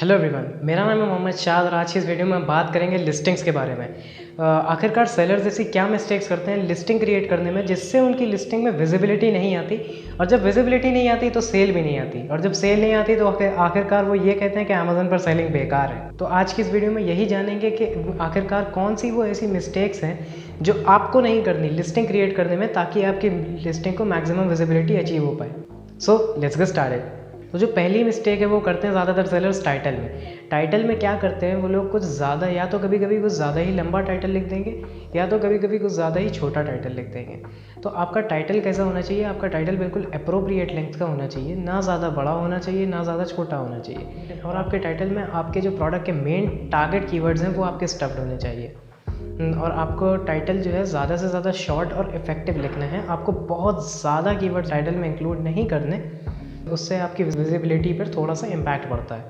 Hello everyone, मेरा नाम है मोहम्मद शाद और आज की इस वीडियो में हम बात करेंगे लिस्टिंग्स के बारे में। आखिरकार सेलर्स ऐसी क्या मिस्टेक्स करते हैं लिस्टिंग क्रिएट करने में जिससे उनकी लिस्टिंग में विजिबिलिटी नहीं आती, और जब विजिबिलिटी नहीं आती तो सेल भी नहीं आती, और जब सेल नहीं आती तो आखिरकार वो ये कहते हैं कि अमेज़न पर सेलिंग बेकार है। तो आज की इस वीडियो में यही जानेंगे कि आखिरकार कौन सी वो ऐसी मिस्टेक्स हैं जो आपको नहीं करनी लिस्टिंग क्रिएट करने में, ताकि आपकी लिस्टिंग को मैक्सिमम विजिबिलिटी अचीव हो पाए। So let's get started. तो जो पहली मिस्टेक है वो करते हैं ज़्यादातर सेलर्स टाइटल में। टाइटल में क्या करते हैं वो लोग, कुछ ज़्यादा या तो कभी कभी कुछ ज़्यादा ही लंबा टाइटल लिख देंगे, या तो कभी कभी कुछ ज़्यादा ही छोटा टाइटल लिख देंगे। तो आपका टाइटल कैसा होना चाहिए? आपका टाइटल बिल्कुल अप्रोप्रिएट लेंथ का होना चाहिए, ना ज़्यादा बड़ा होना चाहिए ना ज़्यादा छोटा होना चाहिए। और आपके टाइटल में आपके जो प्रोडक्ट के मेन टारगेट कीवर्ड्स हैं वो आपके स्टफ्ड होने चाहिए। और आपको टाइटल जो है ज़्यादा से ज़्यादा शॉर्ट और इफेक्टिव लिखना है। आपको बहुत ज़्यादा कीवर्ड टाइटल में इंक्लूड नहीं करने, उससे आपकी विजिबिलिटी पर थोड़ा सा इम्पैक्ट पड़ता है।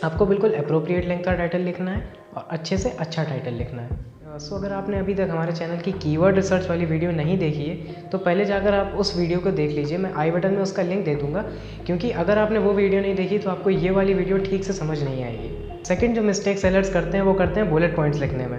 आपको बिल्कुल अप्रोप्रिएट लेंथ का टाइटल लिखना है और अच्छे से अच्छा टाइटल लिखना है। सो अगर आपने अभी तक हमारे चैनल की कीवर्ड रिसर्च वाली वीडियो नहीं देखी है तो पहले जाकर आप उस वीडियो को देख लीजिए। मैं आई बटन में उसका लिंक दे दूँगा, क्योंकि अगर आपने वो वीडियो नहीं देखी तो आपको ये वाली वीडियो ठीक से समझ नहीं आएगी। सेकंड जो मिस्टेक सेलर्स करते हैं वो करते हैं बुलेट पॉइंट्स लिखने में।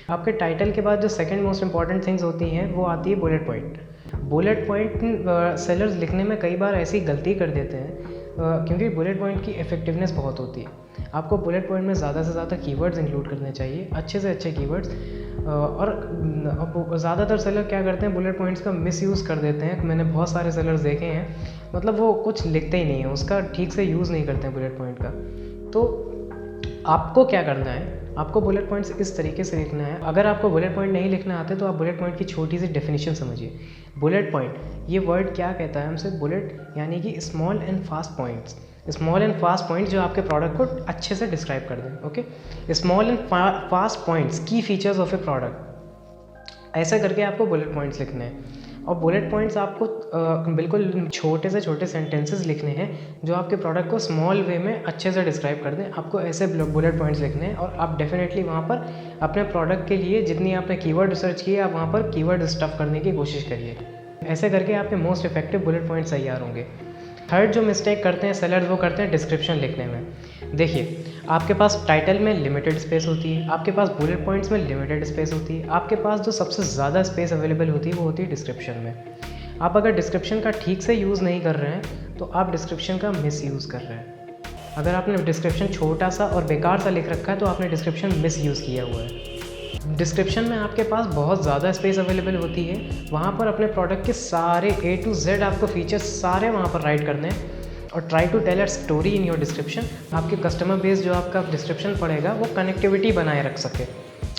आपके टाइटल के बाद जो सेकंड मोस्ट इंपॉर्टेंट थिंग्स होती हैं वो आती है bullet point. Bullet point sellers लिखने में कई बार ऐसी गलती कर देते हैं क्योंकि बुलेट पॉइंट की इफेक्टिवनेस बहुत होती है। आपको बुलेट पॉइंट में ज़्यादा से ज़्यादा कीवर्ड्स इंक्लूड करने चाहिए, अच्छे से अच्छे कीवर्ड्स। और ज़्यादातर सेलर क्या करते हैं, बुलेट पॉइंट्स का मिसयूज़ कर देते हैं। मैंने बहुत सारे सेलर्स देखे हैं, मतलब वो कुछ लिखते ही नहीं है, उसका ठीक से यूज़ नहीं करते हैं बुलेट पॉइंट का। तो आपको क्या करना है, आपको बुलेट पॉइंट्स इस तरीके से लिखना है। अगर आपको बुलेट पॉइंट नहीं लिखना आते तो आप बुलेट पॉइंट की छोटी सी डेफिनेशन समझिए। बुलेट पॉइंट, ये वर्ड क्या कहता है हमसे? बुलेट यानी कि small and fast points. Small and fast points जो आपके प्रोडक्ट को अच्छे से डिस्क्राइब कर दें। Okay, small and fast points, की फीचर्स ऑफ ए प्रोडक्ट, ऐसा करके आपको बुलेट पॉइंट्स लिखने हैं। और बुलेट पॉइंट्स आपको बिल्कुल छोटे से छोटे सेंटेंसेस लिखने हैं जो आपके प्रोडक्ट को स्मॉल वे में अच्छे से डिस्क्राइब कर दें। आपको ऐसे बुलेट पॉइंट्स लिखने हैं, और आप डेफिनेटली वहाँ पर अपने प्रोडक्ट के लिए जितनी आपने कीवर्ड रिसर्च की है आप वहाँ पर कीवर्ड स्टफ करने की कोशिश करिए। ऐसे करके आपके मोस्ट इफेक्टिव बुलेट पॉइंट्स तैयार होंगे। थर्ड जो मिस्टेक करते हैं सेलर्स वो करते हैं डिस्क्रिप्शन लिखने में। देखिए, आपके पास टाइटल में लिमिटेड स्पेस होती है, आपके पास बुलेट पॉइंट्स में लिमिटेड स्पेस होती है, आपके पास जो सबसे ज़्यादा स्पेस अवेलेबल होती है वो होती है डिस्क्रिप्शन में। आप अगर डिस्क्रिप्शन का ठीक से यूज़ नहीं कर रहे हैं तो आप डिस्क्रिप्शन का मिस यूज़ कर रहे हैं। अगर आपने डिस्क्रिप्शन छोटा सा और बेकार सा लिख रखा है तो आपने डिस्क्रिप्शन मिस यूज़ किया हुआ है। डिस्क्रिप्शन में आपके पास बहुत ज़्यादा स्पेस अवेलेबल होती है, वहाँ पर अपने प्रोडक्ट के सारे A to Z आपको फीचर्स सारे वहाँ पर राइट करने हैं। और try to tell a story in your description. आपके कस्टमर बेस जो आपका डिस्क्रिप्शन पढ़ेगा वो कनेक्टिविटी बनाए रख सके।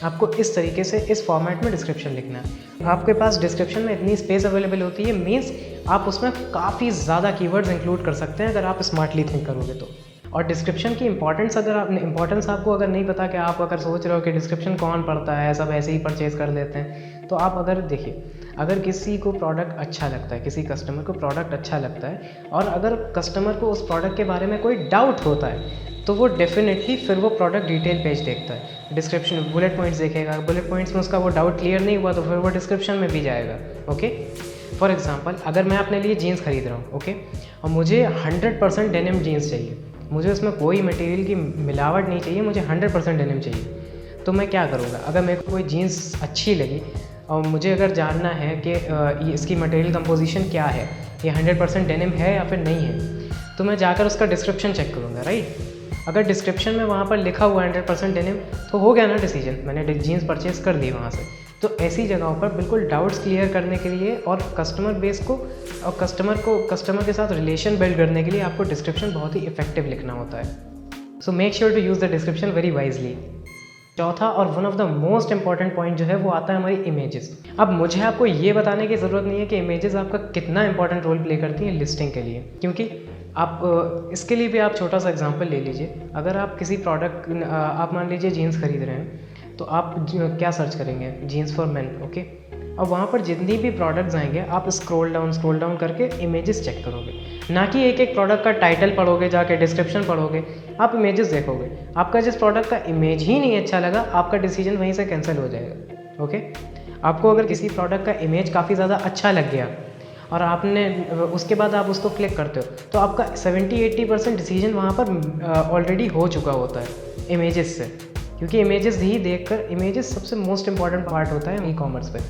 आपको इस तरीके से इस फॉर्मेट में डिस्क्रिप्शन लिखना है। आपके पास डिस्क्रिप्शन में इतनी स्पेस अवेलेबल होती है, मीन्स आप उसमें काफ़ी ज़्यादा कीवर्ड्स इंक्लूड कर सकते हैं अगर आप स्मार्टली थिंक करोगे तो। और डिस्क्रिप्शन की इंपॉर्टेंस आपको अगर नहीं पता, कि आप अगर सोच रहे हो कि डिस्क्रिप्शन कौन पढ़ता है, सब ऐसे ही परचेज कर लेते हैं, तो आप अगर देखिए, अगर किसी को प्रोडक्ट अच्छा लगता है, किसी कस्टमर को प्रोडक्ट अच्छा लगता है, और अगर कस्टमर को उस प्रोडक्ट के बारे में कोई डाउट होता है तो वो डेफिनेटली फिर वो प्रोडक्ट डिटेल पेज देखता है, डिस्क्रिप्शन बुलेट पॉइंट्स देखेगा। बुलेट पॉइंट्स में उसका वो डाउट क्लियर नहीं हुआ तो फिर वो डिस्क्रिप्शन में भी जाएगा। ओके, फॉर एग्जांपल, अगर मैं अपने लिए जीन्स खरीद रहा हूँ, ओके, और मुझे 100% डेनिम जीन्स चाहिए, मुझे उसमें कोई मटेरियल की मिलावट नहीं चाहिए, मुझे 100% डेनिम चाहिए, तो मैं क्या करूँगा? अगर मेरे को कोई जीन्स अच्छी लगी और मुझे अगर जानना है कि इसकी मटेरियल कंपोजिशन क्या है, ये 100% डेनिम है या फिर नहीं है, तो मैं जाकर उसका डिस्क्रिप्शन चेक करूँगा, राइट। अगर डिस्क्रिप्शन में वहाँ पर लिखा हुआ 100% डेनिम, तो हो गया ना डिसीजन, मैंने जीन्स परचेज़ कर दी वहाँ से। तो ऐसी जगहों पर बिल्कुल डाउट्स क्लियर करने के लिए और कस्टमर बेस को और कस्टमर के साथ रिलेशन बिल्ड करने के लिए आपको डिस्क्रिप्शन बहुत ही इफेक्टिव लिखना होता है। So make sure to use the description very wisely. चौथा और one of the most important point जो है वो आता है हमारी इमेजेस। अब मुझे आपको ये बताने की ज़रूरत नहीं है कि इमेजेस आपका कितना इंपॉर्टेंट रोल प्ले करती हैं लिस्टिंग के लिए, क्योंकि आप इसके लिए भी आप छोटा सा एग्जांपल ले लीजिए। अगर आप किसी प्रोडक्ट, आप मान लीजिए जीन्स खरीद रहे हैं, तो आप क्या सर्च करेंगे? Jeans for men, okay. और वहाँ पर जितनी भी प्रोडक्ट्स आएंगे आप स्क्रॉल डाउन करके इमेजेस चेक करोगे, ना कि एक एक प्रोडक्ट का टाइटल पढ़ोगे, जाके डिस्क्रिप्शन पढ़ोगे, आप इमेजेस देखोगे। आपका जिस प्रोडक्ट का इमेज ही नहीं अच्छा लगा, आपका डिसीजन वहीं से कैंसिल हो जाएगा। ओके, आपको अगर किसी प्रोडक्ट का इमेज काफ़ी ज़्यादा अच्छा लग गया और आपने उसके बाद आप उसको क्लिक करते हो तो आपका 70-80% डिसीजन वहाँ पर ऑलरेडी हो चुका होता है इमेजेस से, क्योंकि इमेजेस ही देखकर, इमेजेस सबसे मोस्ट इंपॉर्टेंट पार्ट होता है ई कॉमर्स पे।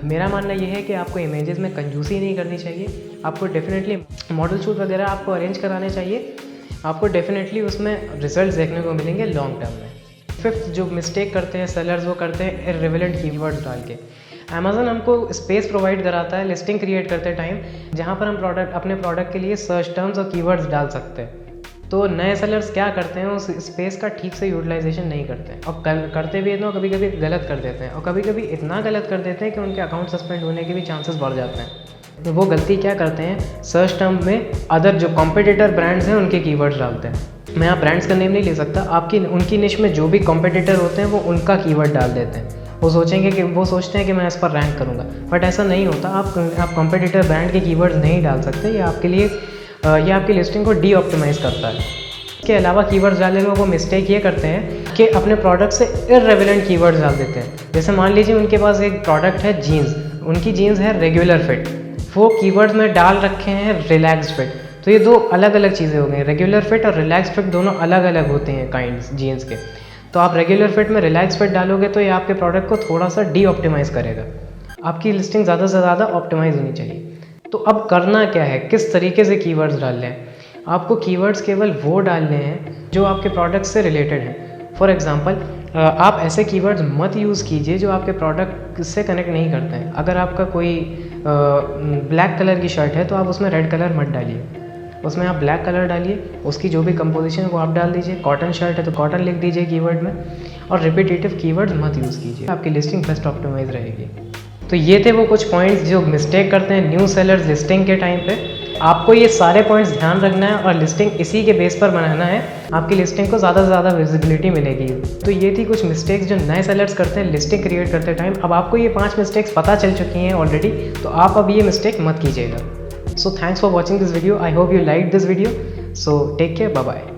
मेरा मानना ये है कि आपको इमेजेस में कंजूसी नहीं करनी चाहिए, आपको डेफिनेटली मॉडल शूट वगैरह आपको अरेंज कराने चाहिए, आपको डेफिनेटली उसमें रिजल्ट्स देखने को मिलेंगे लॉन्ग टर्म में। फिफ्थ जो मिस्टेक करते हैं सेलर्स वो करते हैं इर्रेलेवेंट कीवर्ड्स डाल के। अमेज़न हमको स्पेस प्रोवाइड कराता है लिस्टिंग क्रिएट करते टाइम, जहाँ पर हम अपने प्रोडक्ट के लिए सर्च टर्म्स और कीवर्ड्स डाल सकते हैं। तो नए सेलर्स क्या करते हैं, उस स्पेस का ठीक से यूटिलाइजेशन नहीं करते हैं, और करते भी हैं तो कभी कभी गलत कर देते हैं, और कभी कभी इतना गलत कर देते हैं कि उनके अकाउंट सस्पेंड होने के भी चांसेस बढ़ जाते हैं। तो वो गलती क्या करते हैं, सर्च टर्म में अदर जो कॉम्पिटिटर ब्रांड्स हैं उनके कीवर्ड्स डालते हैं। मैं यहाँ ब्रांड्स का नेम नहीं ले सकता, आपकी उनकी निश में जो भी कॉम्पिटिटर होते हैं वो उनका कीवर्ड डाल देते हैं। वो सोचते हैं कि मैं इस पर रैंक करूँगा, बट ऐसा नहीं होता। आप कॉम्पिटिटर ब्रांड के कीवर्ड्स नहीं डाल सकते, ये आपकी लिस्टिंग को डी ऑप्टिमाइज़ करता है। इसके अलावा कीवर्ड्स डालने में वो मिस्टेक ये करते हैं कि अपने प्रोडक्ट से इर्रेलेवेंट कीवर्ड्स डाल देते हैं। जैसे मान लीजिए उनके पास एक प्रोडक्ट है जीन्स, उनकी जीन्स है रेगुलर फिट, वो कीवर्ड्स में डाल रखे हैं रिलैक्स्ड फिट। तो ये दो अलग अलग चीज़ें हो गई, रेगुलर फिट और रिलैक्स्ड फिट दोनों अलग अलग होते हैं काइंड्स जीन्स के। तो आप रेगुलर फिट में रिलैक्स फिट डालोगे तो ये आपके प्रोडक्ट को थोड़ा सा डी ऑप्टिमाइज़ करेगा। आपकी लिस्टिंग ज़्यादा से ज़्यादा ऑप्टिमाइज़ होनी चाहिए। तो अब करना क्या है, किस तरीके से कीवर्ड्स डालने हैं? आपको कीवर्ड्स केवल वो डालने हैं जो आपके प्रोडक्ट से रिलेटेड हैं। फॉर एग्जांपल, आप ऐसे कीवर्ड्स मत यूज़ कीजिए जो आपके प्रोडक्ट से कनेक्ट नहीं करते हैं। अगर आपका कोई ब्लैक कलर की शर्ट है तो आप उसमें रेड कलर मत डालिए, उसमें आप ब्लैक कलर डालिए, उसकी जो भी कंपोजिशन है वो आप डाल दीजिए। कॉटन शर्ट है तो कॉटन लिख दीजिए कीवर्ड में, और रिपीटेटिव कीवर्ड्स मत यूज़ कीजिए, आपकी लिस्टिंग बेस्ट ऑप्टिमाइज रहेगी। तो ये थे वो कुछ पॉइंट्स जो मिस्टेक करते हैं न्यू सेलर्स लिस्टिंग के टाइम पे। आपको ये सारे पॉइंट्स ध्यान रखना है और लिस्टिंग इसी के बेस पर बनाना है, आपकी लिस्टिंग को ज़्यादा से ज़्यादा विजिबिलिटी मिलेगी। तो ये थी कुछ मिस्टेक्स जो नए सेलर्स करते हैं लिस्टिंग क्रिएट करते टाइम। अब आपको ये 5 मिस्टेक्स पता चल चुकी हैं ऑलरेडी, तो आप अब ये मिस्टेक मत कीजिएगा। So thanks for watching this video. I hope you liked this video. So take care. Bye bye.